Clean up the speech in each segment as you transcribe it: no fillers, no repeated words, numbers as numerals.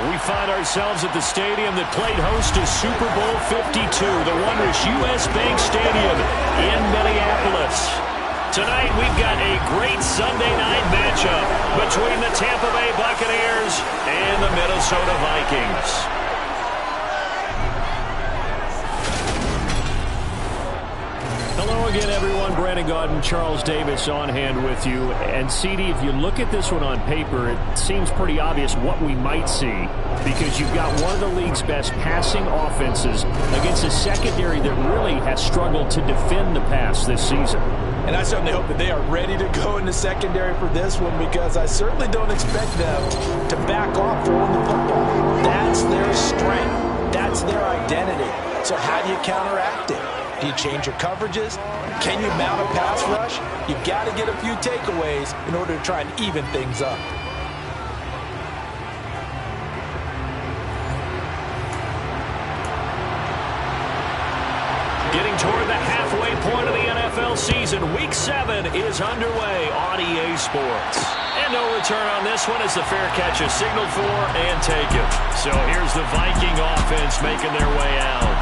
We find ourselves at the stadium that played host to Super Bowl 52, the wondrous U.S. Bank Stadium in Minneapolis. Tonight, we've got a great Sunday night matchup between the Tampa Bay Buccaneers and the Minnesota Vikings. Hello again, everyone. Brandon Gaudin, Charles Davis on hand with you. And, CD, if you look at this one on paper, it seems pretty obvious what we might see because you've got one of the league's best passing offenses against a secondary that really has struggled to defend the pass this season. And I certainly hope that they are ready to go in the secondary for this one because I certainly don't expect them to back off throwing the football. That's their strength. That's their identity. So how do you counteract it? Do you change your coverages? Can you mount a pass rush? You've got to get a few takeaways in order to try and even things up. Getting toward the halfway point of the NFL season, Week 7 is underway on EA Sports. And no return on this one as the fair catch is signaled for and taken. So here's the Viking offense making their way out.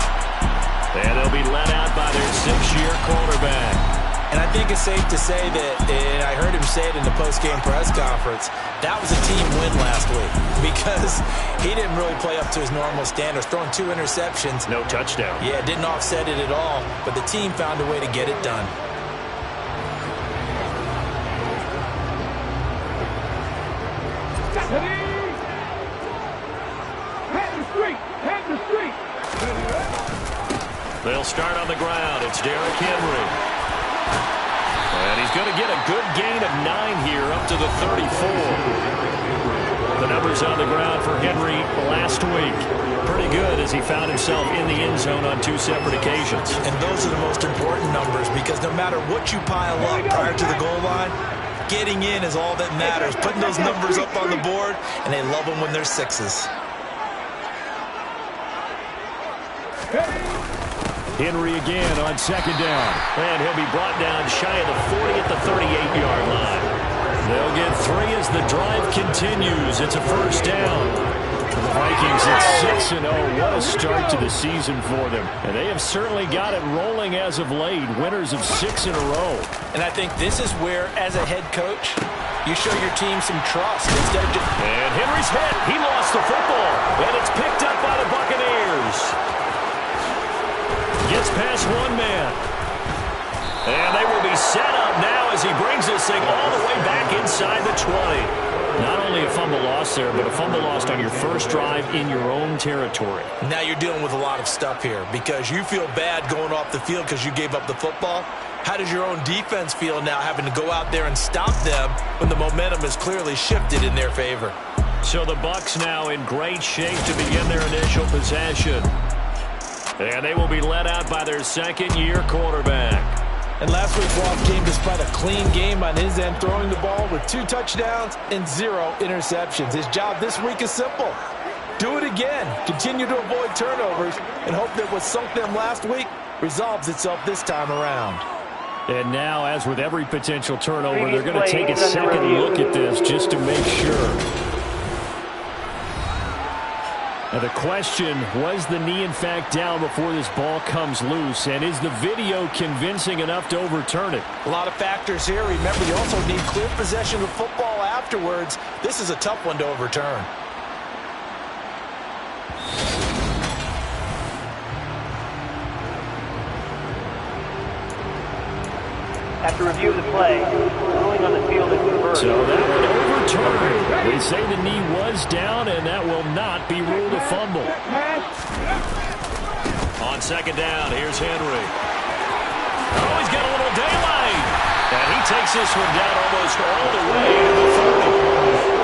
And they'll be let out by their 6-year quarterback. And I think it's safe to say that, and I heard him say it in the post-game press conference, that was a team win last week because he didn't really play up to his normal standards, throwing 2 interceptions. No touchdown. Yeah, didn't offset it at all, but the team found a way to get it done. They'll start on the ground. It's Derrick Henry. And he's going to get a good gain of 9 here up to the 34. The numbers on the ground for Henry last week. Pretty good as he found himself in the end zone on 2 separate occasions. And those are the most important numbers because no matter what you pile up prior to the goal line, getting in is all that matters. Putting those numbers up on the board, and they love them when they're 6s. Henry again on 2nd down. And he'll be brought down shy of the 40 at the 38-yard line. They'll get 3 as the drive continues. It's a 1st down. For the Vikings, it's 6-0. What a start to the season for them. And they have certainly got it rolling as of late. Winners of 6 in a row. And I think this is where, as a head coach, you show your team some trust instead of just... And Henry's hit. He lost the football. And it's picked up by the Buccaneers. Gets past 1 man. And they will be set up now as he brings this thing all the way back inside the 20. Not only a fumble loss there, but a fumble lost on your first drive in your own territory. Now you're dealing with a lot of stuff here because you feel bad going off the field because you gave up the football. How does your own defense feel now having to go out there and stop them when the momentum is clearly shifted in their favor? So the Bucs now in great shape to begin their initial possession. And they will be let out by their 2nd-year quarterback. And last week, Roth came despite a clean game on his end, throwing the ball with 2 touchdowns and 0 interceptions. His job this week is simple. Do it again. Continue to avoid turnovers and hope that what sunk them last week resolves itself this time around. And now, as with every potential turnover, they're going to take a second look at this just to make sure. Now the question, was the knee in fact down before this ball comes loose? And is the video convincing enough to overturn it? A lot of factors here. Remember, you also need clear possession of football afterwards. This is a tough one to overturn. After review of the play, ruling on the field is reversed. So that would overturn. They say the knee was down, and that will not be ruled a fumble. On 2nd down, here's Henry. Oh, he's got a little daylight. And he takes this one down almost all the way to the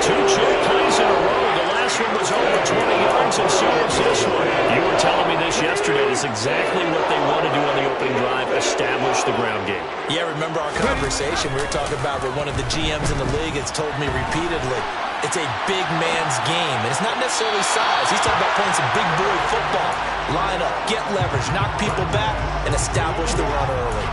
40. 2 check plays in a row. The last one was over 20 yards, and so is this one. You were telling me this yesterday. It's exactly what they want to do on the opening drive, establish the ground game. Yeah, remember our conversation we were talking about with one of the GMs in the league has told me repeatedly, it's a big man's game. And it's not necessarily size. He's talking about playing some big boy football. Line up, get leverage, knock people back, and establish the run early.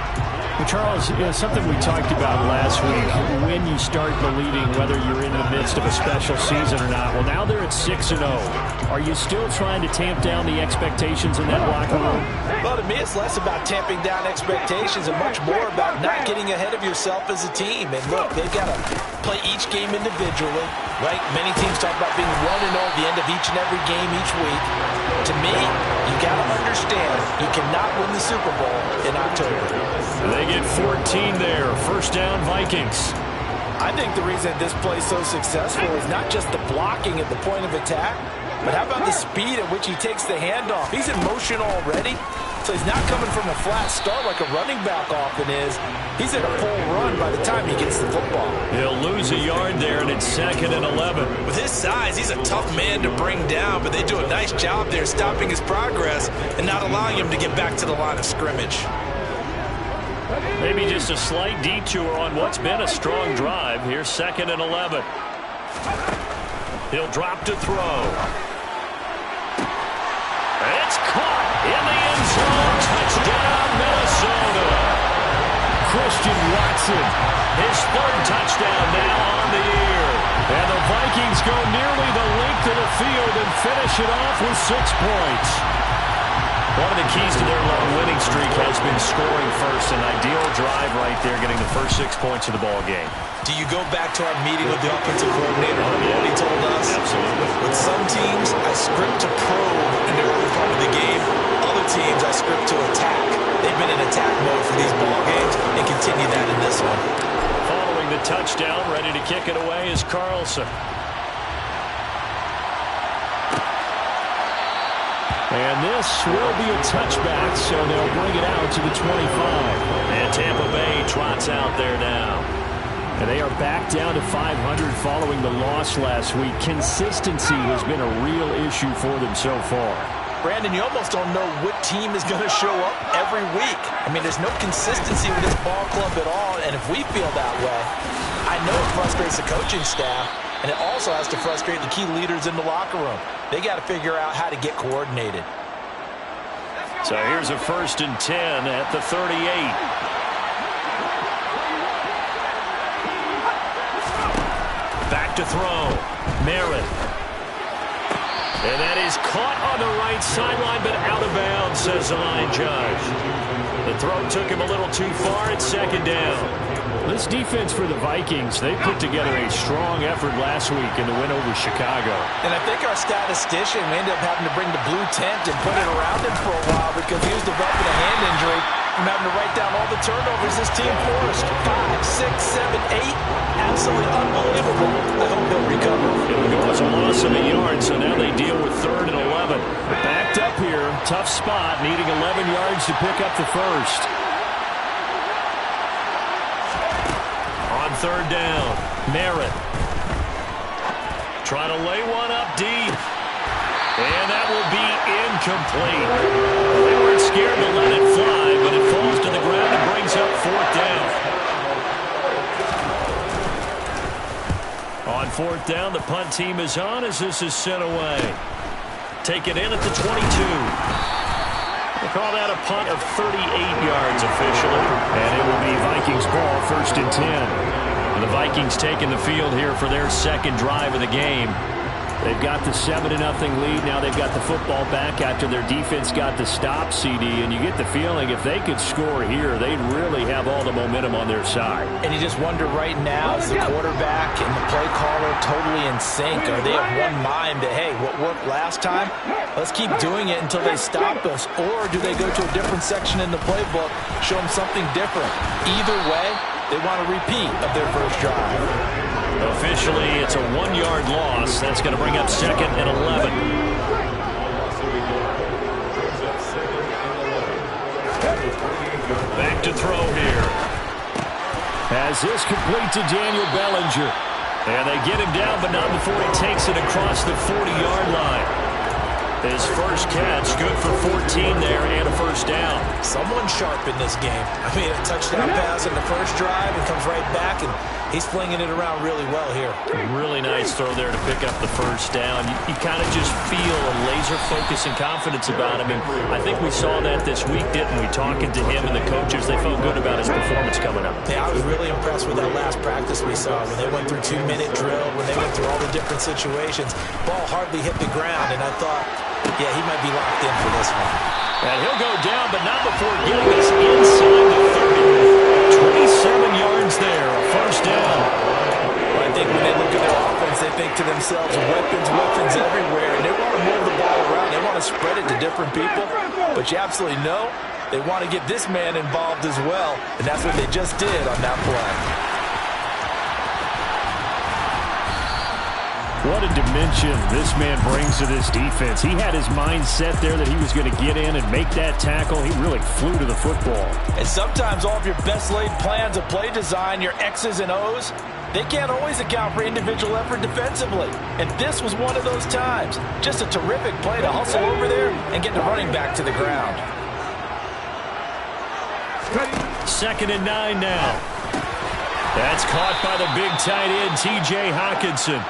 Well, Charles, something we talked about last week, when you start believing whether you're in the midst of a special season or not. Well, now they're at 6-0. Are you still trying to tamp down the expectations in that locker room? Well, to me, it's less about tamping down expectations and much more about not getting ahead of yourself as a team. And look, they've got to play each game individually, right? Many teams talk about being 1-0 at the end of each and every game each week. To me, you got to understand you cannot win the Super Bowl in October. They get 14 there. First down, Vikings. I think the reason this play is so successful is not just the blocking at the point of attack, but how about the speed at which he takes the handoff? He's in motion already, so he's not coming from a flat start like a running back often is. He's in a full run by the time he gets the football. He'll lose a yard there, and it's 2nd and 11. With his size, he's a tough man to bring down, but they do a nice job there stopping his progress and not allowing him to get back to the line of scrimmage. Maybe just a slight detour on what's been a strong drive. Here's 2nd and 11. He'll drop to throw. It's caught in the end zone. Touchdown, Minnesota. Christian Watson. His 3rd touchdown now on the year. And the Vikings go nearly the length of the field and finish it off with 6 points. One of the keys to their long winning streak has been scoring first. An ideal drive right there, getting the first 6 points of the ball game. Do you go back to our meeting with the offensive coordinator? What he told us? Absolutely. With some teams, I script to probe in the early part of the game. Other teams, I script to attack. They've been in attack mode for these ball games and continue that in this one. Following the touchdown, ready to kick it away is Carlson. And this will be a touchback, so they'll bring it out to the 25. And Tampa Bay trots out there now. And they are back down to 500 following the loss last week. Consistency has been a real issue for them so far. Brandon, you almost don't know what team is going to show up every week. I mean, there's no consistency with this ball club at all, and if we feel that way, I know it frustrates the coaching staff, and it also has to frustrate the key leaders in the locker room. They got to figure out how to get coordinated. So here's a 1st and 10 at the 38. Back to throw. Merritt. And that is caught on the right sideline, but out of bounds, says the line judge. The throw took him a little too far. It's 2nd down. This defense for the Vikings, they put together a strong effort last week in the win over Chicago. And I think our statistician ended up having to bring the blue tent and put it around him for a while because he was developing a hand injury from having to write down all the turnovers this team forced. 5, 6, 7, 8. Absolutely unbelievable. I hope he'll recover. It'll go as a loss of a yard, so now they deal with 3rd and 11. Backed up here, tough spot, needing 11 yards to pick up the first. On 3rd down, Merritt. Trying to lay one up deep. And that will be incomplete. They weren't scared to let it fly, but it falls to the ground and brings up 4th down. On 4th down, the punt team is on as this is sent away. Take it in at the 22. We'll call that a punt of 38 yards officially. And it will be Vikings ball, 1st and 10. And the Vikings taking the field here for their 2nd drive of the game. They've got the 7-0 lead. Now they've got the football back after their defense got the stop, CD. And you get the feeling if they could score here, they'd really have all the momentum on their side. And you just wonder right now, is the quarterback and the play caller totally in sync? Are they of one mind that, hey, what worked last time, let's keep doing it until they stop us? Or do they go to a different section in the playbook, show them something different? Either way, they want a repeat of their first drive. Officially, it's a 1-yard loss. That's going to bring up 2nd and 11. Back to throw here. As this complete to Daniel Bellinger. And they get him down, but not before he takes it across the 40-yard line. His first catch, good for 14 there and a first down. Someone sharp in this game. I mean, a touchdown pass in the first drive and comes right back, and he's flinging it around really well here. Really nice throw there to pick up the first down. You kind of just feel a laser focus and confidence about him. And I think we saw that this week, didn't we? Talking to him and the coaches, they felt good about his performance coming up. Yeah, I was really impressed with that last practice we saw when they went through 2-minute drill, when they went through all the different situations. Ball hardly hit the ground, and I thought, yeah, he might be locked in for this one. And he'll go down, but not before getting us inside the 30. 27 yards there, a first down. I think when they look at their offense, they think to themselves, weapons everywhere, and they want to move the ball around. They want to spread it to different people, but you absolutely know they want to get this man involved as well, and that's what they just did on that play. What a dimension this man brings to this defense. He had his mind set there that he was going to get in and make that tackle. He really flew to the football. And sometimes all of your best laid plans of play design, your X's and O's, they can't always account for individual effort defensively. And this was one of those times. Just a terrific play to hustle over there and get the running back to the ground. 2nd and 9 now. That's caught by the big tight end, T.J. Hockenson.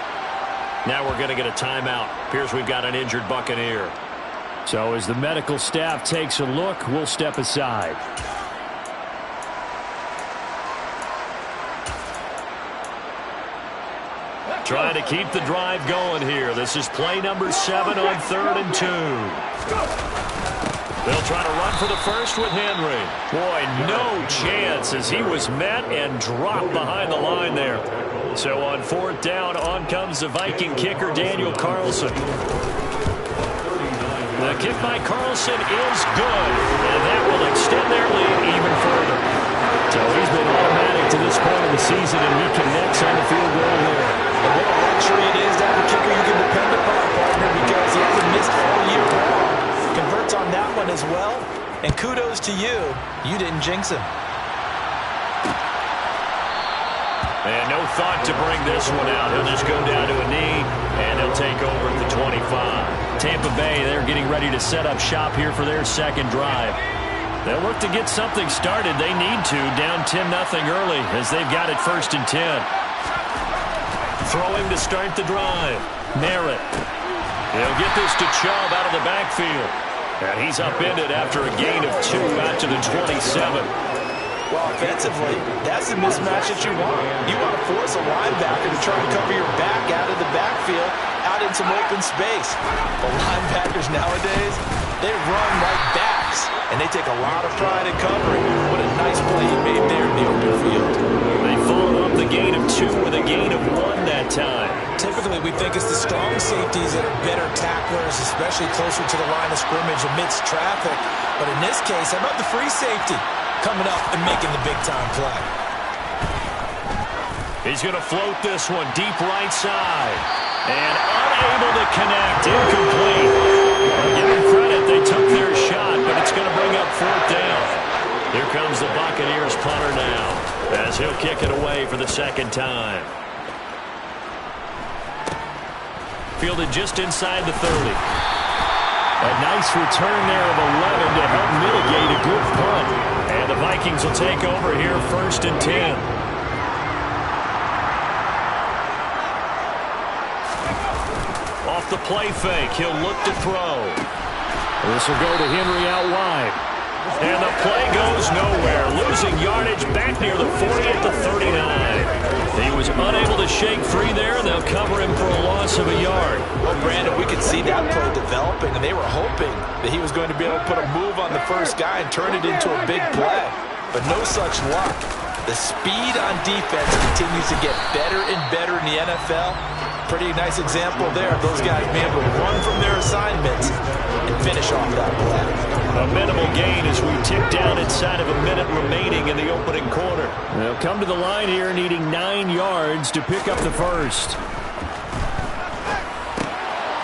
Now we're going to get a timeout. Appears we've got an injured Buccaneer. So as the medical staff takes a look, we'll step aside. Trying to keep the drive going here. This is play number 7 on 3rd and 2. They'll try to run for the first with Henry. Boy, no chance as he was met and dropped behind the line there. So on 4th down, on comes the Viking kicker, Daniel Carlson. The kick by Carlson is good, and that will extend their lead even further. So he's been automatic to this point of the season, and he connects on the field goal here. And what a luxury it is to have a kicker you can depend upon, partner, because he hasn't missed all year long. Converts on that one as well, and kudos to you. You didn't jinx him. And no thought to bring this one out. He'll just go down to a knee, and he'll take over at the 25. Tampa Bay, they're getting ready to set up shop here for their second drive. They'll look to get something started. They need to, down 10-0 early as they've got it 1st and 10. Throwing to start the drive. Merritt. He'll get this to Chubb out of the backfield. And he's upended after a gain of 2 out to the 27. Well, offensively, that's the mismatch that you want. You want to force a linebacker to try to cover your back out of the backfield, out in some open space. But linebackers nowadays, they run like backs, and they take a lot of pride in covering. What a nice play he made there in the open field. They followed up the gain of 2 with a gain of 1 that time. Typically, we think it's the strong safeties that are better tacklers, especially closer to the line of scrimmage amidst traffic. But in this case, how about the free safety coming up and making the big-time play? He's going to float this one deep right side. And unable to connect. Incomplete. Give them credit. They took their shot, but it's going to bring up 4th down. Here comes the Buccaneers punter now as he'll kick it away for the 2nd time. Fielded just inside the 30. A nice return there of 11 to help mitigate a good punt. And the Vikings will take over here 1st and 10. Off the play fake, he'll look to throw. This will go to Henry out wide. And the play goes nowhere. Losing yardage back near the 40 at the 39. He was unable to shake free there, and they'll cover him for a loss of a yard. Well, Brandon, we could see that play developing, and they were hoping that he was going to be able to put a move on the first guy and turn it into a big play. But no such luck. The speed on defense continues to get better and better in the NFL. Pretty nice example there of those guys being able to run from their assignments and finish off that play. A minimal gain as we tick down inside of a minute remaining in the opening quarter. They'll come to the line here needing 9 yards to pick up the first.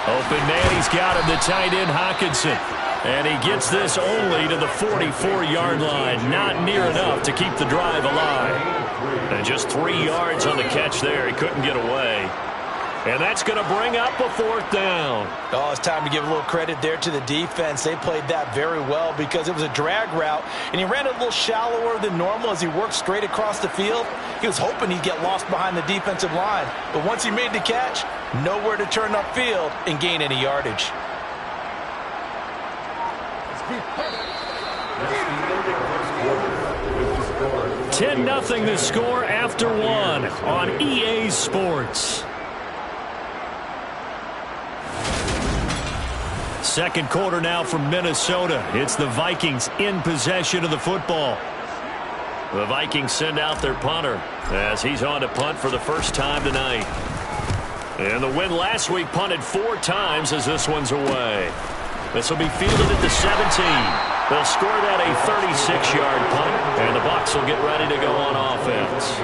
Open man, he's got him, the tight end Hockenson. And he gets this only to the 44-yard line. Not near enough to keep the drive alive. And just 3 yards on the catch there. He couldn't get away. And that's going to bring up a 4th down. Oh, it's time to give a little credit there to the defense. They played that very well because it was a drag route, and he ran it a little shallower than normal as he worked straight across the field. He was hoping he'd get lost behind the defensive line, but once he made the catch, nowhere to turn upfield and gain any yardage. 10-0 the score after 1 on EA Sports. Second quarter now from Minnesota. It's the Vikings in possession of the football. The Vikings send out their punter as he's on to punt for the first time tonight. And the win last week punted 4 times as this one's away. This will be fielded at the 17. They'll score that a 36-yard punt, and the Bucs will get ready to go on offense.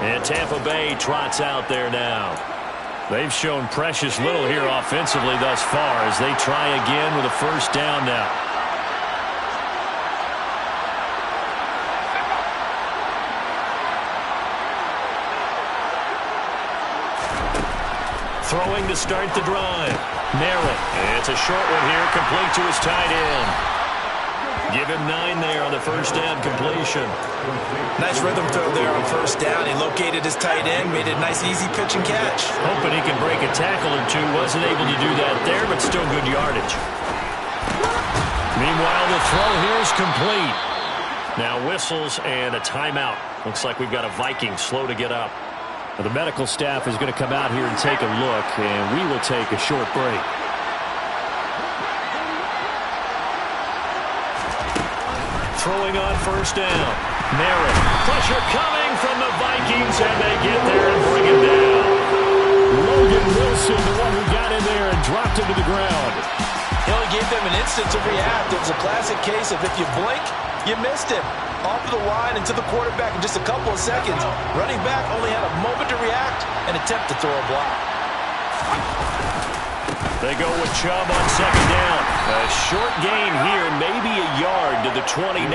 And Tampa Bay trots out there now. They've shown precious little here offensively thus far as they try again with a first down now. Throwing to start the drive. Merritt. It's a short one here, complete to his tight end. Give him 9 there on the first down completion. Nice rhythm throw there on first down. He located his tight end, made it a nice easy pitch and catch. Hoping he can break a tackle or two. Wasn't able to do that there, but still good yardage. Meanwhile, the throw here is complete. Now whistles and a timeout. Looks like we've got a Viking slow to get up. Well, the medical staff is going to come out here and take a look, and we will take a short break. Throwing on first down. Merritt. Pressure coming from the Vikings, and they get there and bring him down. Logan Wilson, the one who got in there and dropped him to the ground. He only gave them an instant to react. It was a classic case of if you blink, you missed him. Off of the line and to the quarterback in just a couple of seconds. Running back only had a moment to react and attempt to throw a block. They go with Chubb on second down. A short gain here, maybe a yard to the 29.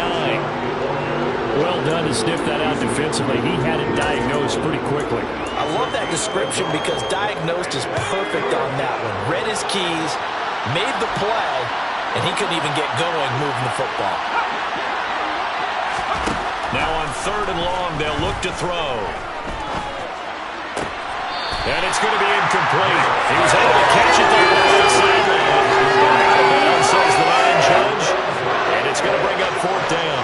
Well done to sniff that out defensively. He had it diagnosed pretty quickly. I love that description because diagnosed is perfect on that one. Read his keys, made the play, and he couldn't even get going moving the football. Now on 3rd and long, they'll look to throw. And it's going to be incomplete. He was able to catch it there on the sideline. Down, says the line judge. And it's going to bring up 4th down.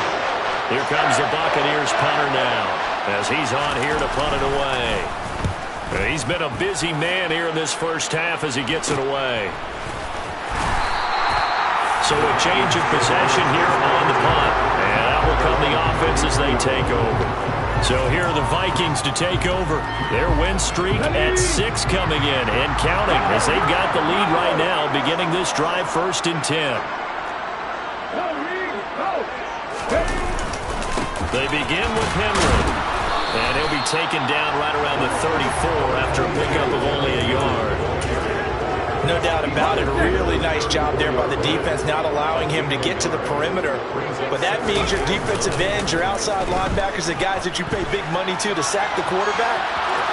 Here comes the Buccaneers punter now as he's on here to punt it away. He's been a busy man here in this first half as he gets it away. So a change of possession here on the punt. And out will come the offense as they take over. So here are the Vikings to take over. Their win streak at 6 coming in and counting as they've got the lead right now beginning this drive 1st and 10. They begin with Henry. And he'll be taken down right around the 34 after a pickup of only a yard. No doubt about it. A really nice job there by the defense, not allowing him to get to the perimeter. But that means your defensive ends, your outside linebackers, the guys that you pay big money to sack the quarterback,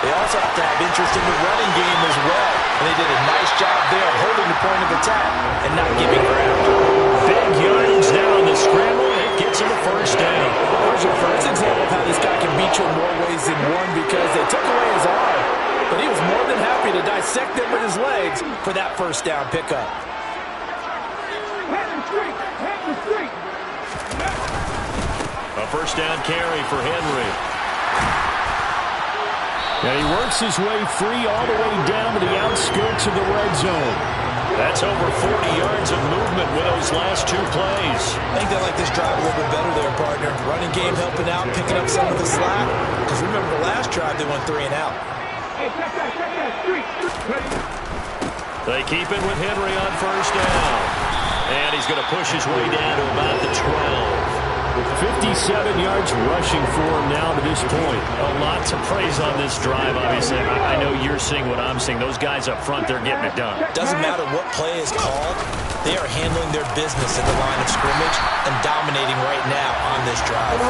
they also have to have interest in the running game as well. And they did a nice job there of holding the point of attack and not giving ground. Big yardage now on the scramble. It gets him a first down. There's your first example of how this guy can beat you in more ways than one because they took away his arm. But he was more than happy to dissect them with his legs for that first down pickup. A first down carry for Henry. And he works his way free all the way down to the outskirts of the red zone. That's over 40 yards of movement with those last 2 plays. I think they like this drive a little bit better there, partner. Running game helping out, picking up some of the slack. Because remember the last drive, they went 3 and out. They keep it with Henry on first down. And he's going to push his way down to about the 12. 57 yards rushing for him now to this point. A lot to praise on this drive, obviously. I know you're seeing what I'm seeing. Those guys up front, they're getting it done. Doesn't matter what play is called. They are handling their business at the line of scrimmage and dominating right now on this drive.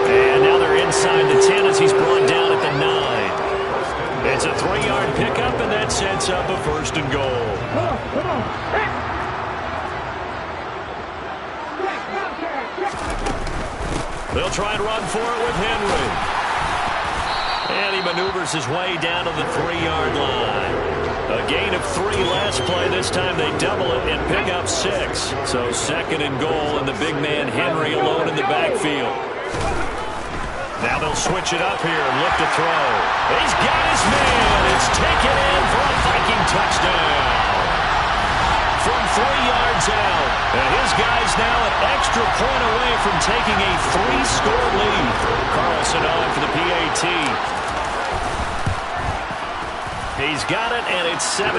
And now they're inside the 10 as he's brought down at the 9. It's a 3-yard pickup, and that sets up a 1st and goal. They'll try and run for it with Henry. And he maneuvers his way down to the 3-yard line. A gain of 3 last play. This time they double it and pick up 6. So 2nd and goal, and the big man Henry alone in the backfield. Now they'll switch it up here and look to throw. He's got his man. It's taken in for a Viking touchdown. From 3 yards out. And his guy's now an extra point away from taking a 3-score lead. Carlson on for the PAT. He's got it, and it's 17-0.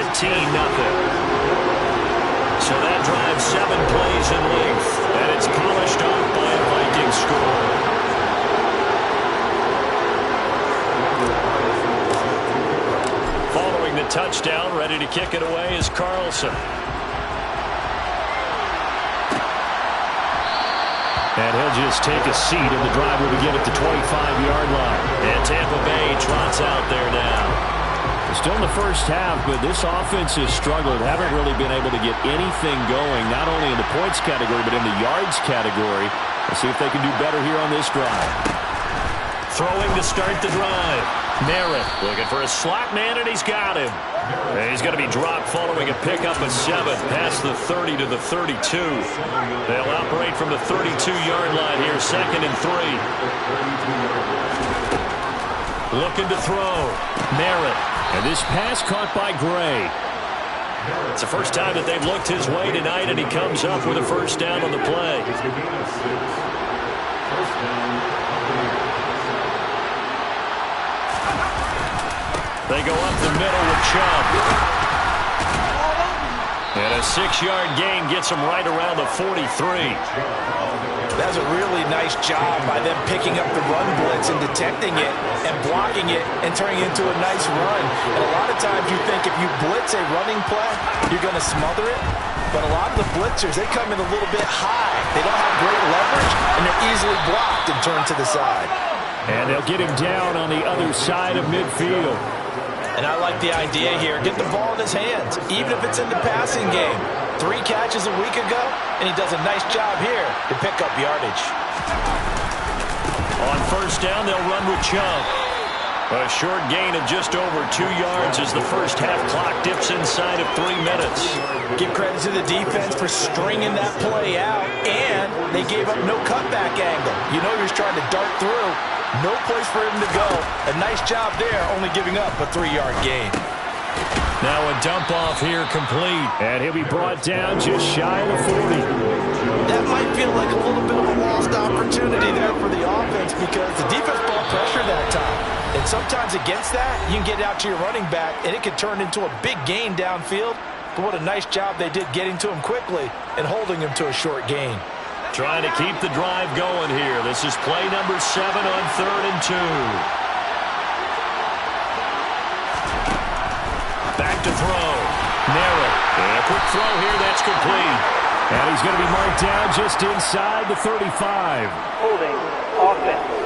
So that drives 7 plays in length, and it's polished off by a Viking score. Following the touchdown, ready to kick it away is Carlson. And he'll just take a seat, and the drive will begin at the 25-yard line. And Tampa Bay trots out there now. Still in the first half, but this offense has struggled. Haven't really been able to get anything going, not only in the points category, but in the yards category. Let's see if they can do better here on this drive. Throwing to start the drive. Merritt looking for a slot man, and he's got him. And he's going to be dropped following a pickup of 7 past the 30 to the 32. They'll operate from the 32-yard line here, 2nd and 3. Looking to throw. Merritt. And this pass caught by Gray. It's the first time that they've looked his way tonight, and he comes up with a 1st down on the play. They go up the middle with Chubb. And a 6-yard gain gets him right around the 43. That's a really nice job by them picking up the run blitz and detecting it and blocking it and turning it into a nice run. And a lot of times you think if you blitz a running play, you're going to smother it. But a lot of the blitzers, they come in a little bit high. They don't have great leverage, and they're easily blocked and turned to the side. And they'll get him down on the other side of midfield. And I like the idea here. Get the ball in his hands, even if it's in the passing game. 3 catches a week ago, and he does a nice job here to pick up yardage. On 1st down, they'll run with Chubb. A short gain of just over 2 yards as the first half clock dips inside of 3 minutes. Give credit to the defense for stringing that play out, and they gave up no cutback angle. You know he was trying to dart through. No place for him to go. A nice job there, only giving up a 3-yard gain. Now a dump off here complete. And he'll be brought down just shy of the 40. That might feel like a little bit of a lost opportunity there for the offense because the defense brought pressure that time. And sometimes against that, you can get out to your running back, and it can turn into a big gain downfield. But what a nice job they did getting to him quickly and holding him to a short gain. Trying to keep the drive going here. This is play number 7 on 3rd and 2. Back to throw. Merritt. And a quick throw here. That's complete. And he's going to be marked down just inside the 35. Holding offense.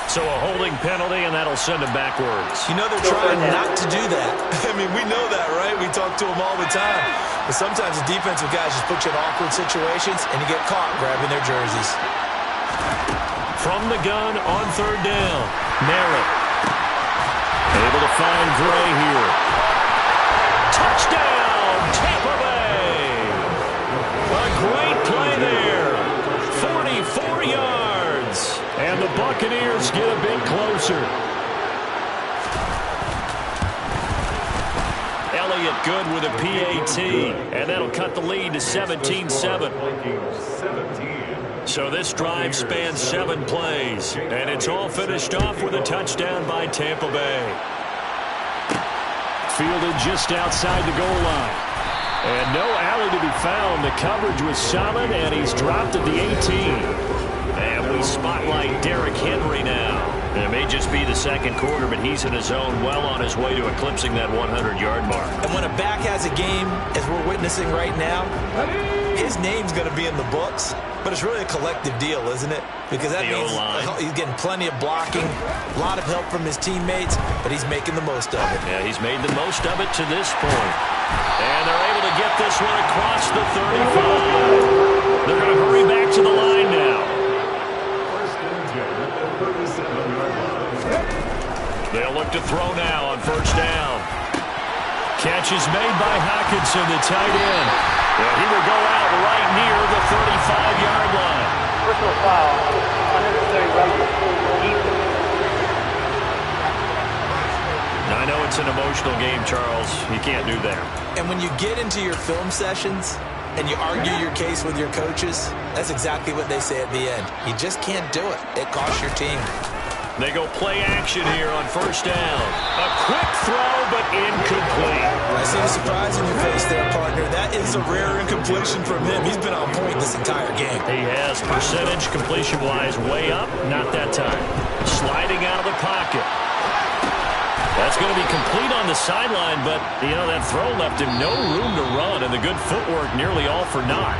So a holding penalty, and that'll send him backwards. You know they're trying not to do that. I mean, we know that, right? We talk to them all the time. But sometimes the defensive guys just put you in awkward situations, and you get caught grabbing their jerseys. From the gun on 3rd down. Merritt. Able to find Gray here. Touchdown, Tampa Bay. A great play there. 44 yards. And the Buccaneers get a bit closer. Elliott good with a PAT. And that'll cut the lead to 17-7. So this drive spans 7 plays. And it's all finished off with a touchdown by Tampa Bay. Fielded just outside the goal line. And no alley to be found. The coverage was solid, and he's dropped at the 18. And we spotlight Derrick Henry now. And it may just be the 2nd quarter, but he's in his zone, well on his way to eclipsing that 100-yard mark. And when a back has a game, as we're witnessing right now, his name's going to be in the books. But it's really a collective deal, isn't it? Because that means he's getting plenty of blocking, a lot of help from his teammates, but he's making the most of it. Yeah, he's made the most of it to this point. And they're able to get this one across the 35. They're going to hurry back to the line now. They'll look to throw now on first down. Catch is made by Hockenson, the tight end. And he will go out right near the 35-yard line. Personal foul, unnecessary roughness. I know it's an emotional game, Charles. You can't do that. And when you get into your film sessions and you argue your case with your coaches, that's exactly what they say at the end. You just can't do it. It costs your team. They go play action here on first down. A quick throw, but incomplete. I see the surprise in your face there, partner. That is a rare incompletion from him. He's been on point this entire game. He has percentage completion-wise way up. Not that time. Sliding out of the pocket. That's going to be complete on the sideline, but, you know, that throw left him no room to run, and the good footwork nearly all for naught.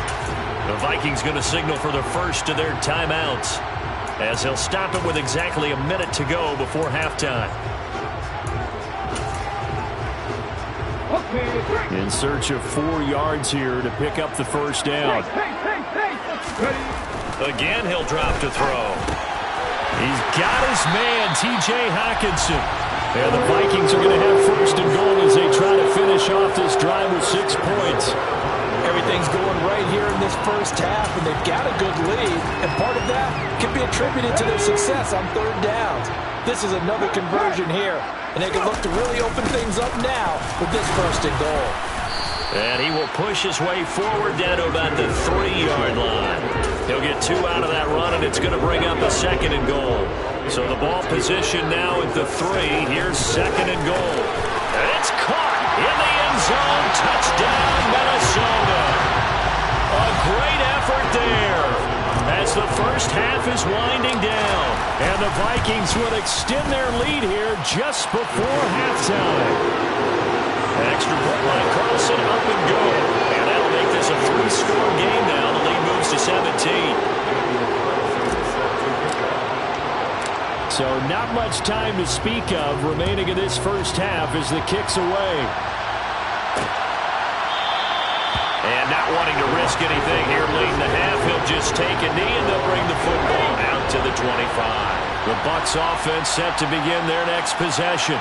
The Vikings going to signal for the first of their timeouts, as he'll stop it with exactly a minute to go before halftime. In search of 4 yards here to pick up the first down. Again, he'll drop to throw. He's got his man, T.J. Hockenson. And the Vikings are going to have first and goal as they try to finish off this drive with 6 points. Everything's going right here in this first half, and they've got a good lead, and part of that can be attributed to their success on third downs. This is another conversion here, and they can look to really open things up now with this first and goal. And he will push his way forward down to about the 3-yard line. He'll get 2 out of that run, and it's going to bring up a second and goal. So the ball position now at the 3. Here's second and goal. And it's caught in the end zone. Touchdown, Minnesota. A great effort there as the first half is winding down. And the Vikings will extend their lead here just before halftime. Extra point line, Carlson up and go. And that'll make this a 3-score game now. The lead moves to 17. So not much time to speak of remaining in this first half as the kick's away. And not wanting to risk anything here late in the half, he'll just take a knee and they'll bring the football out to the 25. The Bucs offense set to begin their next possession.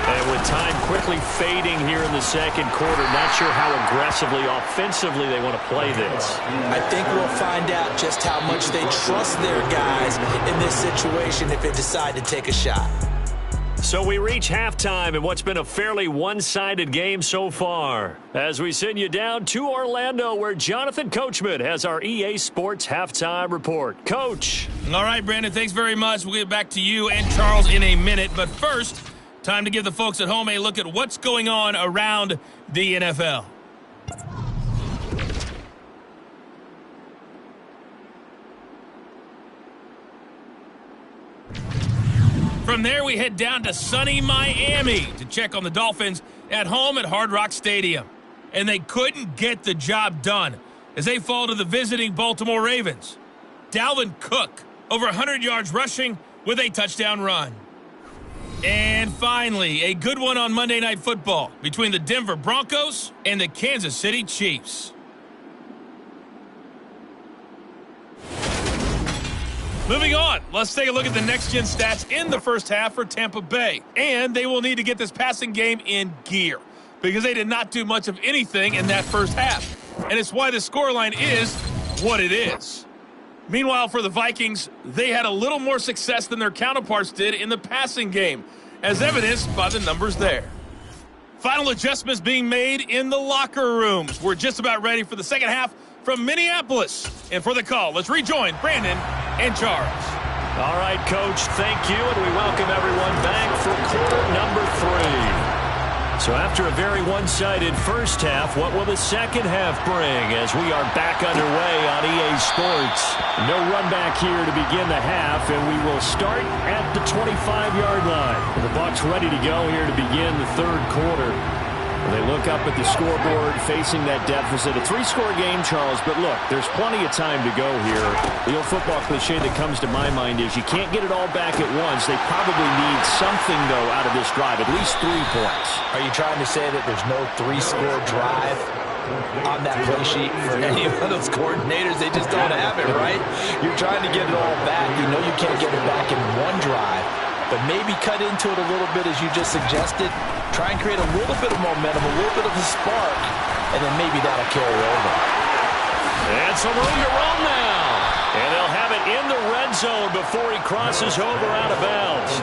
And with time quickly fading here in the second quarter, not sure how aggressively, offensively they want to play this. I think we'll find out just how much they trust their guys in this situation if they decide to take a shot. So we reach halftime in what's been a fairly one-sided game so far, as we send you down to Orlando, where Jonathan Coachman has our EA Sports Halftime Report. Coach. All right, Brandon, thanks very much. We'll get back to you and Charles in a minute. But first, time to give the folks at home a look at what's going on around the NFL. From there, we head down to sunny Miami to check on the Dolphins at home at Hard Rock Stadium. And they couldn't get the job done as they fall to the visiting Baltimore Ravens. Dalvin Cook, over 100 yards rushing with a touchdown run. And finally, a good one on Monday Night Football between the Denver Broncos and the Kansas City Chiefs. Moving on, let's take a look at the next-gen stats in the first half for Tampa Bay. And they will need to get this passing game in gear because they did not do much of anything in that first half. And it's why the scoreline is what it is. Meanwhile, for the Vikings, they had a little more success than their counterparts did in the passing game, as evidenced by the numbers there. Final adjustments being made in the locker rooms. We're just about ready for the second half from Minneapolis. And for the call, let's rejoin Brandon and Charles. All right, Coach, thank you, and we welcome everyone back for quarter number 3. So after a very one-sided first half, what will the second half bring as we are back underway on EA Sports? No run back here to begin the half, and we will start at the 25-yard line. The Bucs ready to go here to begin the third quarter. They look up at the scoreboard facing that deficit. A 3-score game, Charles, but look, there's plenty of time to go here. The old football cliche that comes to my mind is you can't get it all back at once. They probably need something, though, out of this drive, at least 3 points. Are you trying to say that there's no 3-score drive on that play sheet for any of those coordinators? They just don't have it, right? You're trying to get it all back. You know you can't get it back in one drive, but maybe cut into it a little bit as you just suggested. Try and create a little bit of momentum, a little bit of a spark, and then maybe that'll carry over. And some room to run now. And they'll have it in the red zone before he crosses over out of bounds.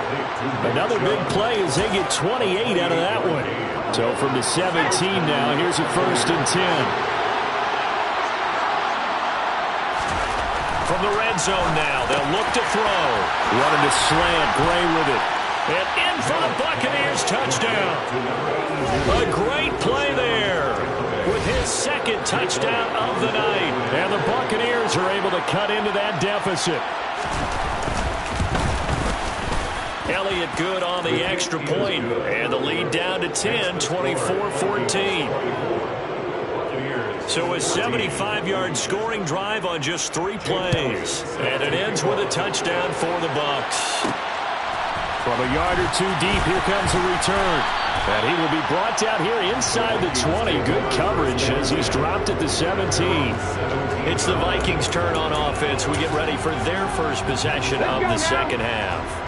Another big play as they get 28 out of that one. So from the 17 now, here's a 1st and 10. From the red zone now, they'll look to throw. Running to slant, Gray with it. And in for the Buccaneers, touchdown. A great play there with his 2nd touchdown of the night. And the Buccaneers are able to cut into that deficit. Elliott good on the extra point, and the lead down to 10, 24-14. So a 75-yard scoring drive on just 3 plays. And it ends with a touchdown for the Bucs. From a yard or 2 deep, here comes a return. And he will be brought down here inside the 20. Good coverage as he's dropped at the 17. It's the Vikings' turn on offense. We get ready for their first possession of the second half.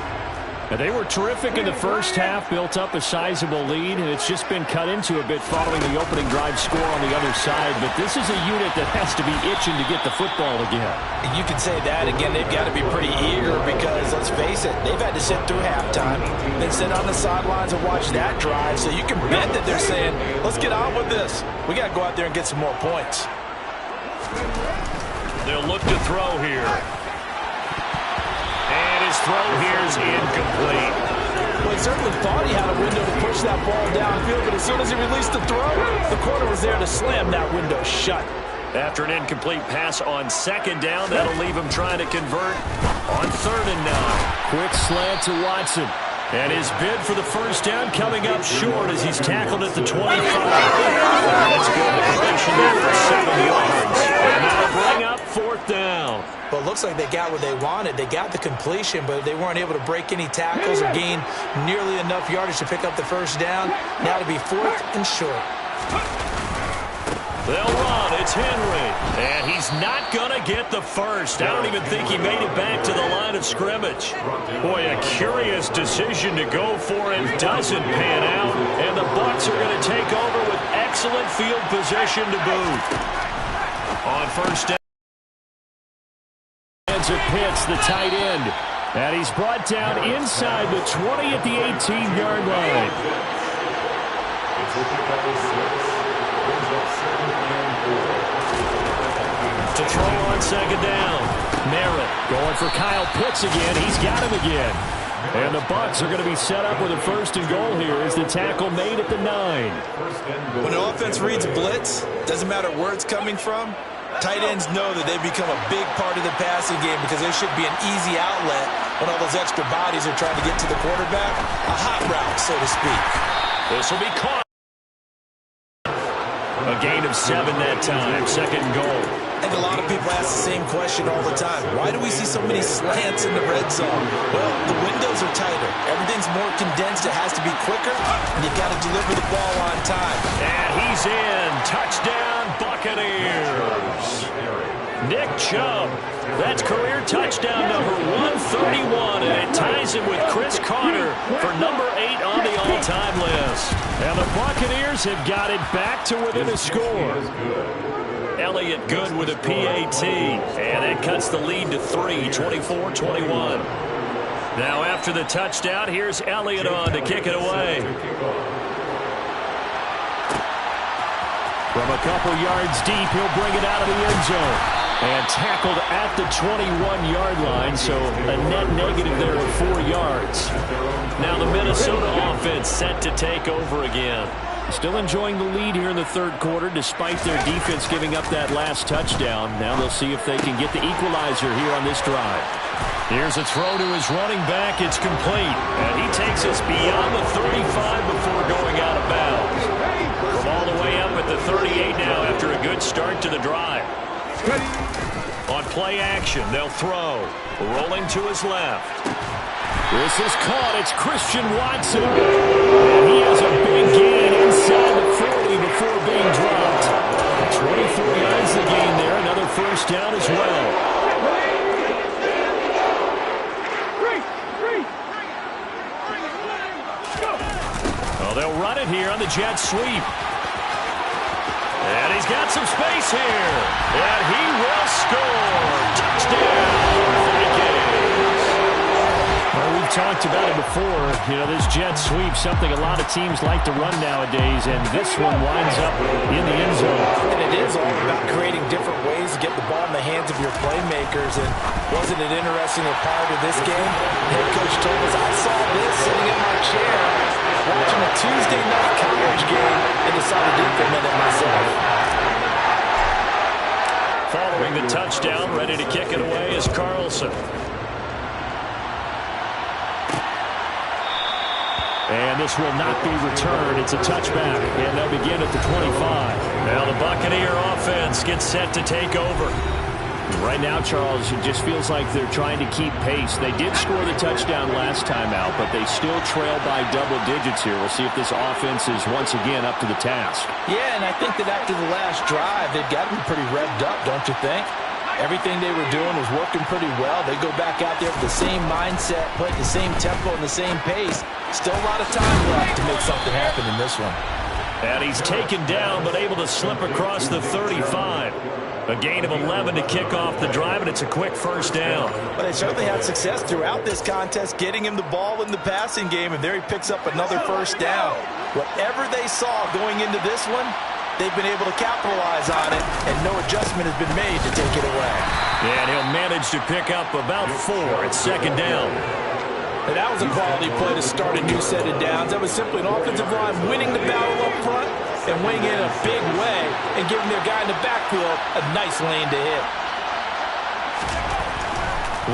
And they were terrific in the first half, built up a sizable lead, and it's just been cut into a bit following the opening drive score on the other side. But this is a unit that has to be itching to get the football again. You can say that. Again, they've got to be pretty eager because, let's face it, they've had to sit through halftime, then sit on the sidelines and watch that drive. So you can bet that they're saying, let's get on with this. We got to go out there and get some more points. They'll look to throw here. And his throw here is incomplete. Well, he certainly thought he had a window to push that ball downfield, but as soon as he released the throw, the corner was there to slam that window shut. After an incomplete pass on 2nd down, that'll leave him trying to convert on 3rd and 9. Quick slant to Watson. And his bid for the first down coming up short as he's tackled at the 25. That's good completion there for 7 yards. And that'll bring up 4th down. Well, it looks like they got what they wanted. They got the completion, but they weren't able to break any tackles or gain nearly enough yardage to pick up the first down. Now to be 4th and short. They'll run. It's Henry. And he's not going to get the first. I don't even think he made it back to the line of scrimmage. Boy, a curious decision to go for it. Doesn't pan out. And the Bucs are going to take over with excellent field position to boot. On first down. Pitts, the tight end. And he's brought down inside the 20 at the 18-yard line. To throw on 2nd down. Merritt going for Kyle Pitts again. He's got him again. And the Bucs are going to be set up with a 1st and goal here as the tackle made at the 9. When an offense reads blitz, doesn't matter where it's coming from, tight ends know that they've become a big part of the passing game because they should be an easy outlet when all those extra bodies are trying to get to the quarterback. A hot route, so to speak. This will be caught. A gain of 7 that time. 2nd and goal. And a lot of people ask the same question all the time. Why do we see so many slants in the red zone? Well, the windows are tighter. Everything's more condensed. It has to be quicker, and you've got to deliver the ball on time. And he's in. Touchdown, Buccaneers. Nick Chubb. That's career touchdown number 131, and it ties him with Chris Carter for number 8 on the all-time list. And the Buccaneers have got it back to within a score. Elliott good with a PAT, and it cuts the lead to 3, 24-21. Now after the touchdown, here's Elliott on to kick it away. From a couple yards deep, he'll bring it out of the end zone. And tackled at the 21-yard line, so a net negative there of 4 yards. Now the Minnesota offense set to take over again. Still enjoying the lead here in the 3rd quarter despite their defense giving up that last touchdown. Now they'll see if they can get the equalizer here on this drive. Here's a throw to his running back. It's complete. And he takes us beyond the 35 before going out of bounds. start to the drive. On play action, they'll throw. Rolling to his left. This is caught. It's Christian Watson. And he has a big gain inside the 40 before being dropped. 24 yards the gain there. Another first down as well. Oh, they'll run it here on the jet sweep. And he's got some space here. And he will score. Touchdown, Vikings. Well, we've talked about it before. You know, this jet sweep, something a lot of teams like to run nowadays, and this one winds up in the end zone. And it is all about creating different ways to get the ball in the hands of your playmakers. And wasn't it interesting a part of this game? Head coach told us, I saw this sitting in my chair watching a Tuesday night college game and decided to implement it myself. Following the touchdown, ready to kick it away is Carlson. And this will not be returned. It's a touchback, and they'll begin at the 25. Now the Buccaneer offense gets set to take over. Right now, Charles, it just feels like they're trying to keep pace. They did score the touchdown last time out, but they still trail by double digits here. We'll see if this offense is once again up to the task. Yeah, and I think that after the last drive, they've got to be pretty revved up, don't you think? Everything they were doing was working pretty well. They go back out there with the same mindset, playing the same tempo and the same pace. Still a lot of time left to make something happen in this one. And he's taken down, but able to slip across the 35. A gain of 11 to kick off the drive, and it's a quick first down. But they certainly had success throughout this contest, getting him the ball in the passing game, and there he picks up another first down. Whatever they saw going into this one, they've been able to capitalize on it, and no adjustment has been made to take it away. And he'll manage to pick up about 4 at second down. And that was a quality play to start a new set of downs. That was simply an offensive line winning the battle up front and winning in a big way and giving their guy in the backfield a nice lane to hit.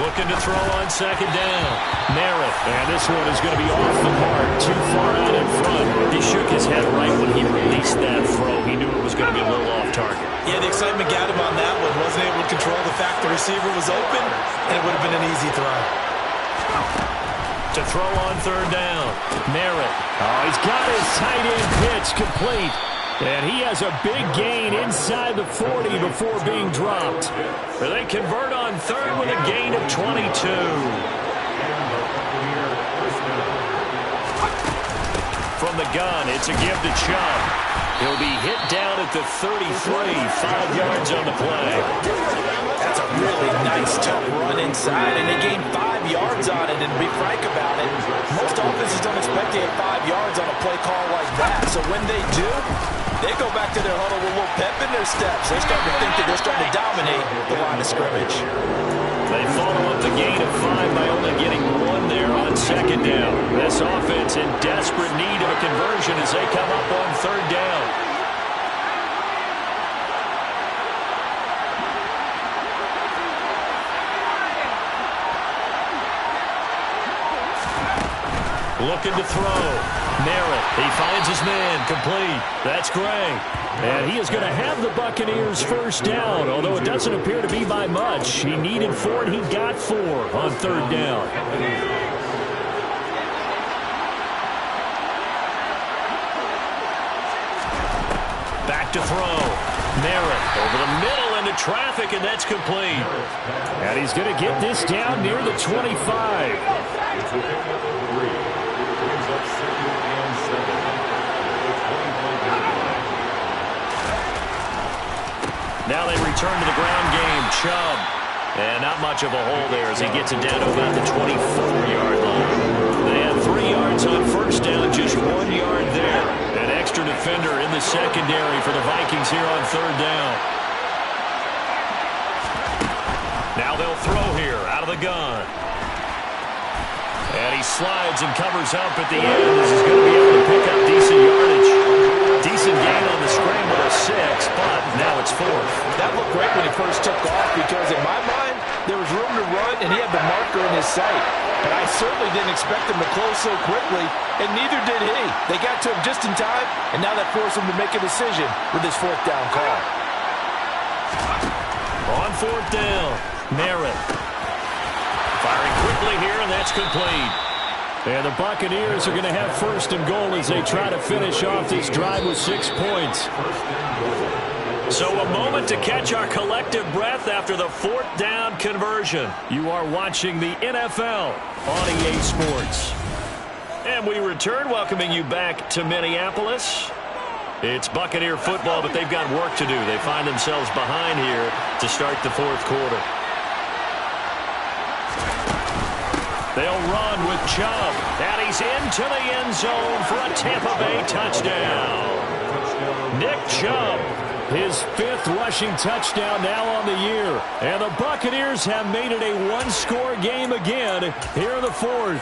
Looking to throw on second down. Merritt, and this one is going to be off the mark, too far out in front. He shook his head right when he released that throw. He knew it was going to be a little off target. Yeah, the excitement got him on that one. Wasn't able to control the fact the receiver was open, and it would have been an easy throw. To throw on third down. Merritt. Oh, he's got his tight end pitch complete. And he has a big gain inside the 40 before being dropped. They convert on third with a gain of 22. From the gun, it's a give to Chubb. He'll be hit down at the 33, 5 yards on the play. That's a really nice, tough run inside, and they gained 5 yards on it. And to be frank about it, most offenses don't expect to get 5 yards on a play call like that. So when they do, they go back to their huddle with a little pep in their steps. They're starting to think that they're starting to dominate the line of scrimmage. They follow up the gain of 5 by only getting 1 there on second down. This offense in desperate need of a conversion as they come up on third down. Looking to throw. Merritt. He finds his man. Complete. That's Gray. And he is going to have the Buccaneers first down, although it doesn't appear to be by much. He needed 4, and he got 4 on third down. Back to throw. Merritt over the middle into traffic, and that's complete. And he's going to get this down near the 25. Now they return to the ground game. Chubb. And not much of a hole there as he gets it down to about the 24-yard line. They had 3 yards on first down, just 1 yard there. An extra defender in the secondary for the Vikings here on third down. Now they'll throw here out of the gun. And he slides and covers up at the end. This is going to be able to pick up decent yardage. Decent gain on the scramble of 6, but now it's 4th. That looked great when he first took off because in my mind, there was room to run and he had the marker in his sight. But I certainly didn't expect him to close so quickly, and neither did he. They got to him just in time, and now that forced him to make a decision with his 4th down call. 4th down. Merritt firing quickly here, and that's complete. And the Buccaneers are going to have 1st and goal as they try to finish off this drive with 6 points. So a moment to catch our collective breath after the 4th down conversion. You are watching the NFL on EA Sports. And we return, welcoming you back to Minneapolis. It's Buccaneer football, but they've got work to do. They find themselves behind here to start the 4th quarter. They'll run with Chubb. And he's into the end zone for a Tampa Bay touchdown. Nick Chubb. His 5th rushing touchdown now on the year. And the Buccaneers have made it a one-score game again here in the 4th.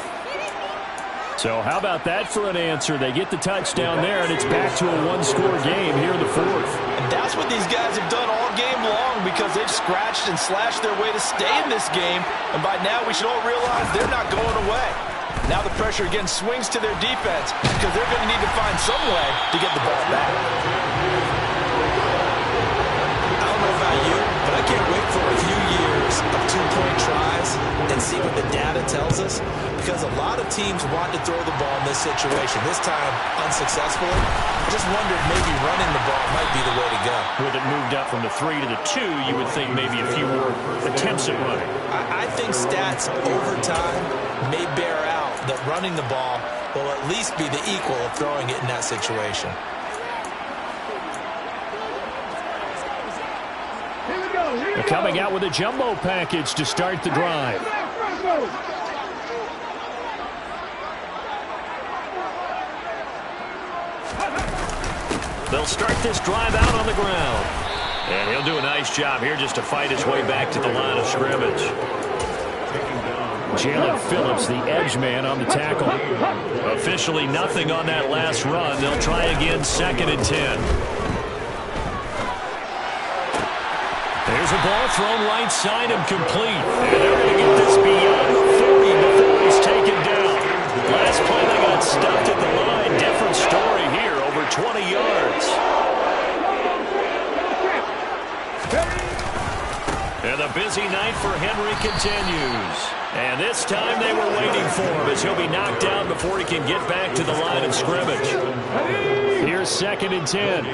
So how about that for an answer? They get the touchdown there, and it's back to a one-score game here in the 4th. And that's what these guys have done all game long because they've scratched and slashed their way to stay in this game. And by now, we should all realize they're not going away. Now the pressure again swings to their defense because they're going to need to find some way to get the ball back. I don't know about you, but I can't wait for a few years of 2-point tries and see what the data tells us, because a lot of teams want to throw the ball in this situation. This time, unsuccessfully. I just wondered maybe running the ball might be the way to go. With it moved up from the 3 to the 2, you would think maybe a few more attempts at running. I think stats over time may bear out that running the ball will at least be the equal of throwing it in that situation. They're coming out with a jumbo package to start the drive. They'll start this drive out on the ground. And he'll do a nice job here just to fight his way back to the line of scrimmage. Jalen Phillips, the edge man on the tackle. Officially nothing on that last run. They'll try again, 2nd and 10. There's a ball thrown right side and complete. And they're going to get this beyond the 40 before he's taken down. Last play they got stuffed at the line. Different story here, over 20 yards. And the busy night for Henry continues. And this time they were waiting for him as he'll be knocked down before he can get back to the line of scrimmage. Here's 2nd and 10.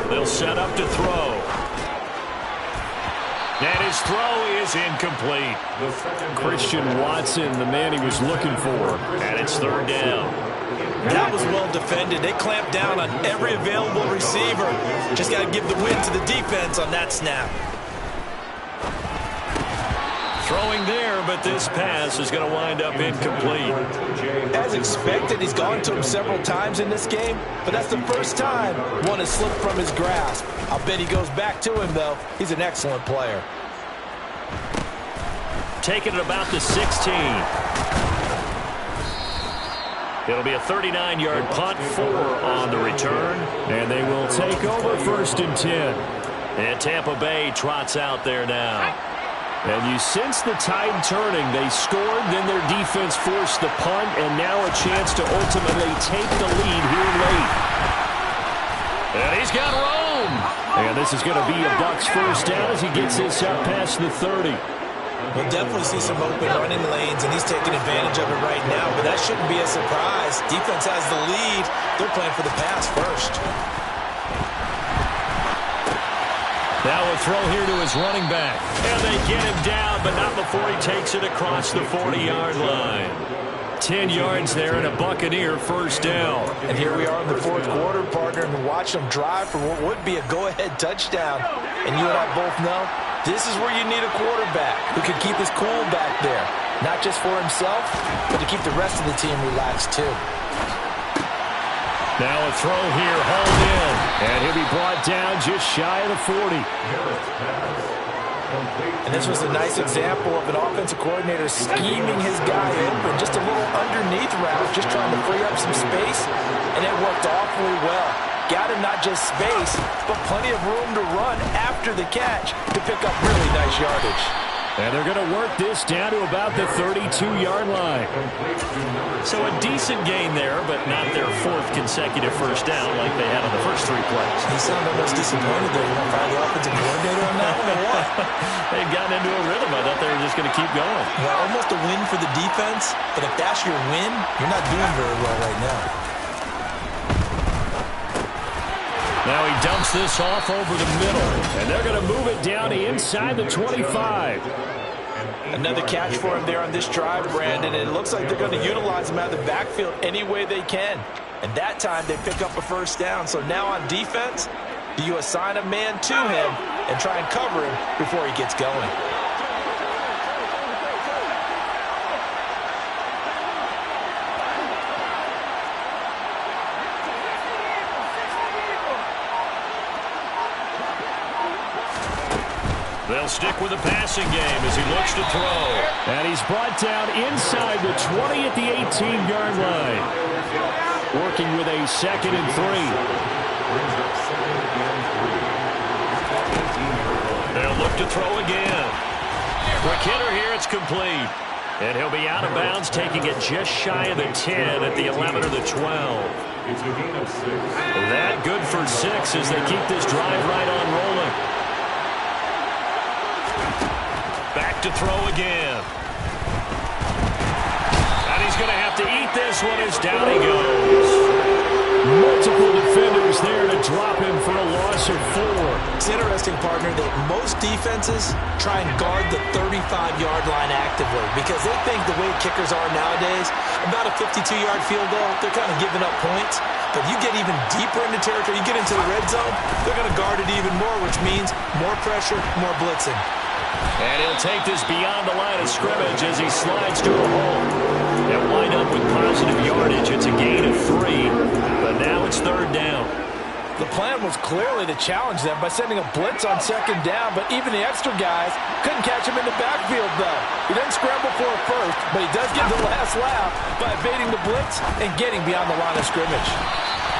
They'll set up to throw. And his throw is incomplete. Christian Watson, the man he was looking for. And it's 3rd down. That was well defended. They clamped down on every available receiver. Just got to give the win to the defense on that snap. Throwing there, but this pass is going to wind up incomplete. As expected, he's gone to him several times in this game, but that's the first time one has slipped from his grasp. I'll bet he goes back to him, though. He's an excellent player. Taking it about the 16. It'll be a 39-yard punt, 4 on the return. And they will take over 1st and 10. And Tampa Bay trots out there now. And you sense the tide turning. They scored, then their defense forced the punt, and now a chance to ultimately take the lead here late. And he's got room. And this is going to be a Bucs 1st down as he gets this up past the 30. We'll definitely see some open running lanes, and he's taking advantage of it right now, but that shouldn't be a surprise. Defense has the lead. They're playing for the pass first. Now a throw here to his running back. And they get him down, but not before he takes it across the 40-yard line. 10 yards there and a Buccaneer 1st down. And here we are in the 4th quarter, partner, and watch them drive for what would be a go-ahead touchdown. And you and I both know this is where you need a quarterback who can keep his cool back there. Not just for himself, but to keep the rest of the team relaxed too. Now a throw here, hauled in. And he'll be brought down just shy of the 40. And this was a nice example of an offensive coordinator scheming his guy open. Just a little underneath route, just trying to free up some space. And it worked awfully well. Got him not just space, but plenty of room to run after the catch to pick up really nice yardage. And they're going to work this down to about the 32-yard line. So a decent gain there, but not their fourth consecutive first down like they had on the first 3 plays. He sounded almost disappointed there. You want to fire the offensive coordinator on that one or what? They'd gotten into a rhythm. I thought they were just going to keep going. Well, almost a win for the defense, but if that's your win, you're not doing very well right now. Now he dumps this off over the middle, and they're going to move it down to inside the 25. Another catch for him there on this drive, Brandon, and it looks like they're going to utilize him out of the backfield any way they can. And that time they pick up a first down. So now on defense, do you assign a man to him and try and cover him before he gets going? They'll stick with the passing game as he looks to throw. And he's brought down inside the 20 at the 18-yard line. Working with a 2nd and 3. They'll look to throw again. Quick hitter here, it's complete. And he'll be out of bounds, taking it just shy of the 10 at the 11 or the 12. That good for 6 as they keep this drive right on rolling. Back to throw again. And he's going to have to eat this one as down he goes. Multiple defenders there to drop him for a loss of 4. It's interesting, partner, that most defenses try and guard the 35-yard line actively because they think the way kickers are nowadays, about a 52-yard field goal, they're kind of giving up points. But you get even deeper into territory, you get into the red zone, they're going to guard it even more, which means more pressure, more blitzing. And he'll take this beyond the line of scrimmage as he slides to a hole. And wind up with positive yardage. It's a gain of 3, but now it's 3rd down. The plan was clearly to challenge them by sending a blitz on 2nd down, but even the extra guys couldn't catch him in the backfield, though. He doesn't scramble for a first, but he does get the last laugh by evading the blitz and getting beyond the line of scrimmage.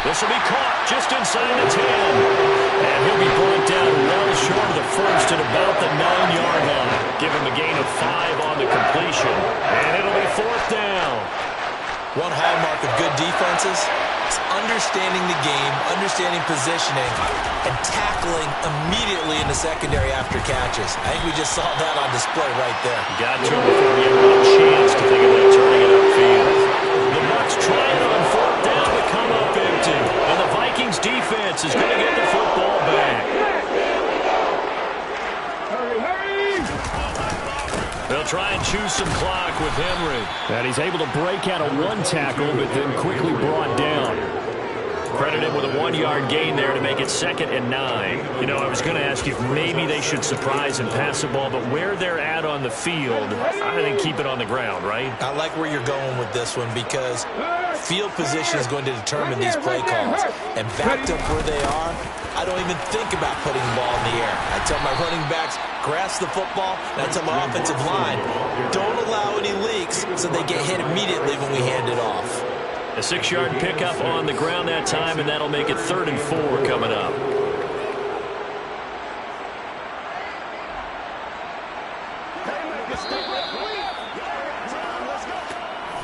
This will be caught just inside the 10. And he'll be brought down well short of the first at about the 9-yard line. Give him a gain of 5 on the completion. And it'll be 4th down. One hallmark of good defenses is understanding the game, understanding positioning, and tackling immediately in the secondary after catches. I think we just saw that on display right there. Got to him before he had a chance to think about turning it upfield. The Bucs trying on 4th down to come up empty. And the Vikings defense is going to get the football back. They'll try and choose some clock with Henry. And he's able to break out a 1 tackle, but then quickly brought down. Credit him with a 1-yard gain there to make it 2nd and 9. You know, I was going to ask if maybe they should surprise and pass the ball, but where they're at on the field, I think keep it on the ground, right? I like where you're going with this one because field position is going to determine these play calls. And backed up where they are, I don't even think about putting the ball in the air. I tell my running backs, grasp the football, and I tell my offensive line, don't allow any leaks so they get hit immediately when we hand it off. A 6-yard pickup on the ground that time, and that'll make it 3rd and 4 coming up.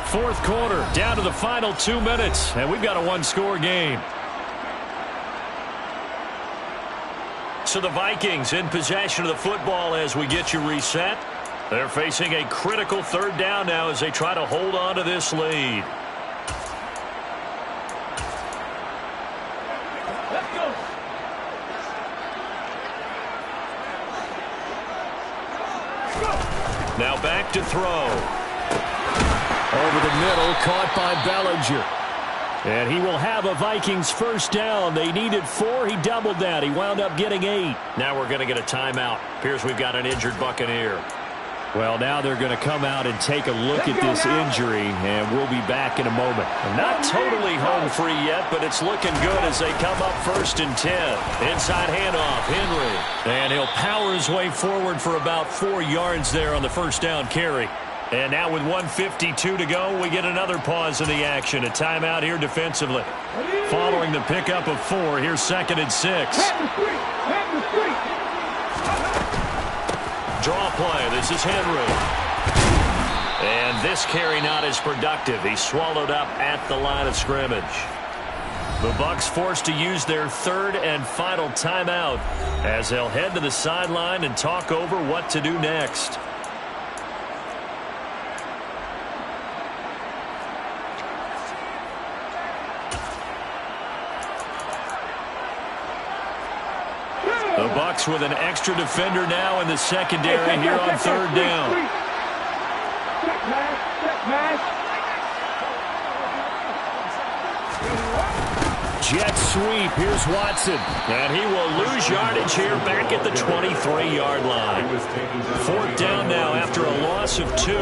Fourth quarter, down to the final 2 minutes, and we've got a 1-score game. So the Vikings in possession of the football as we get you reset. They're facing a critical 3rd down now as they try to hold on to this lead. Now back to throw. Over the middle, caught by Bellinger. And he will have a Vikings first down. They needed 4. He doubled that. He wound up getting 8. Now we're going to get a timeout. Appears we've got an injured Buccaneer. Well, now they're going to come out and take a look at this injury, and we'll be back in a moment. Not totally home free yet, but it's looking good as they come up 1st and 10. Inside handoff, Henry. And he'll power his way forward for about 4 yards there on the first down carry. And now with 1:52 to go, we get another pause in the action. A timeout here defensively. Following the pickup of 4, here's 2nd and 6. Draw play. This is Henry. And this carry not as productive. He's swallowed up at the line of scrimmage. The Bucs forced to use their third and final timeout as they'll head to the sideline and talk over what to do next. The Bucs with an extra defender now in the secondary here on third down. Jet sweep. Here's Watson. And he will lose yardage here back at the 23-yard line. Fourth down now after a loss of 2.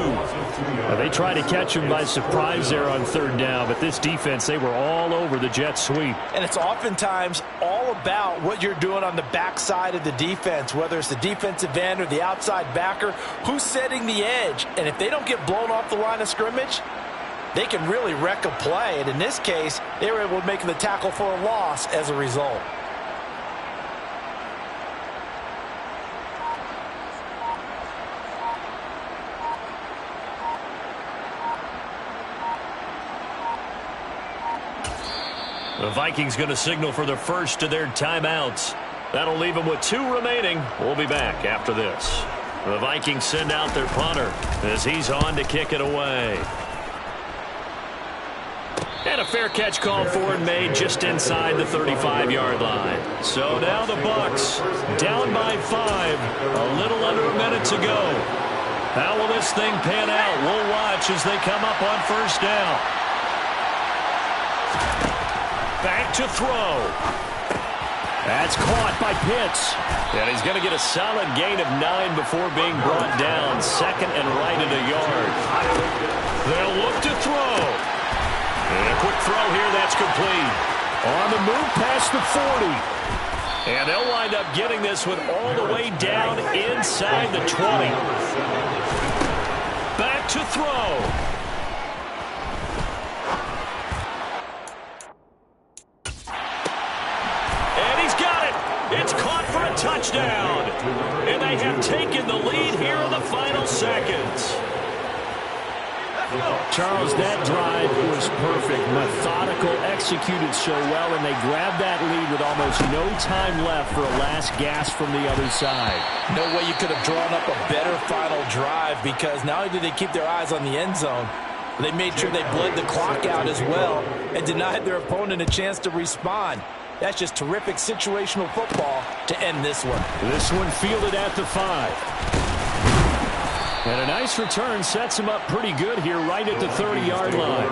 They tried to catch him by surprise there on third down, but this defense, they were all over the jet sweep. And it's oftentimes all about what you're doing on the backside of the defense, whether it's the defensive end or the outside backer, who's setting the edge. And if they don't get blown off the line of scrimmage, they can really wreck a play. And in this case, they were able to make the tackle for a loss as a result. The Vikings going to signal for the first of their timeouts. That'll leave them with 2 remaining. We'll be back after this. The Vikings send out their punter as he's on to kick it away. And a fair catch called for and made just inside the 35-yard line. So now the Bucs down by 5. A little under a minute to go. How will this thing pan out? We'll watch as they come up on first down. Back to throw. That's caught by Pitts. And he's going to get a solid gain of 9 before being brought down. Second and right at a yard. They'll look to throw. And a quick throw here, that's complete. On the move past the 40. And they'll wind up getting this one all the way down inside the 20. Back to throw. And he's got it. It's caught for a touchdown. And they have taken the lead here in the final seconds. Charles, that drive was perfect. Methodical, executed so well, and they grabbed that lead with almost no time left for a last gasp from the other side. No way you could have drawn up a better final drive, because not only did they keep their eyes on the end zone, they made sure they bled the clock out as well and denied their opponent a chance to respond. That's just terrific situational football to end this one. This one fielded at the 5. And a nice return sets him up pretty good here right at the 30-yard line.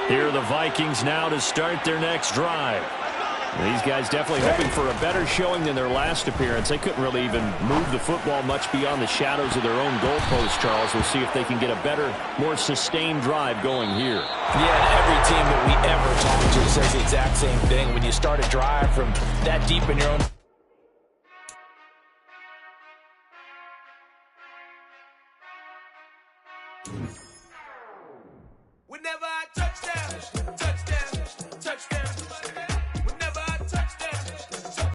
Here are the Vikings now to start their next drive. These guys definitely hoping for a better showing than their last appearance. They couldn't really even move the football much beyond the shadows of their own goalpost, Charles. We'll see if they can get a better, more sustained drive going here. Yeah, and every team that we ever talk to says the exact same thing. When you start a drive from that deep in your own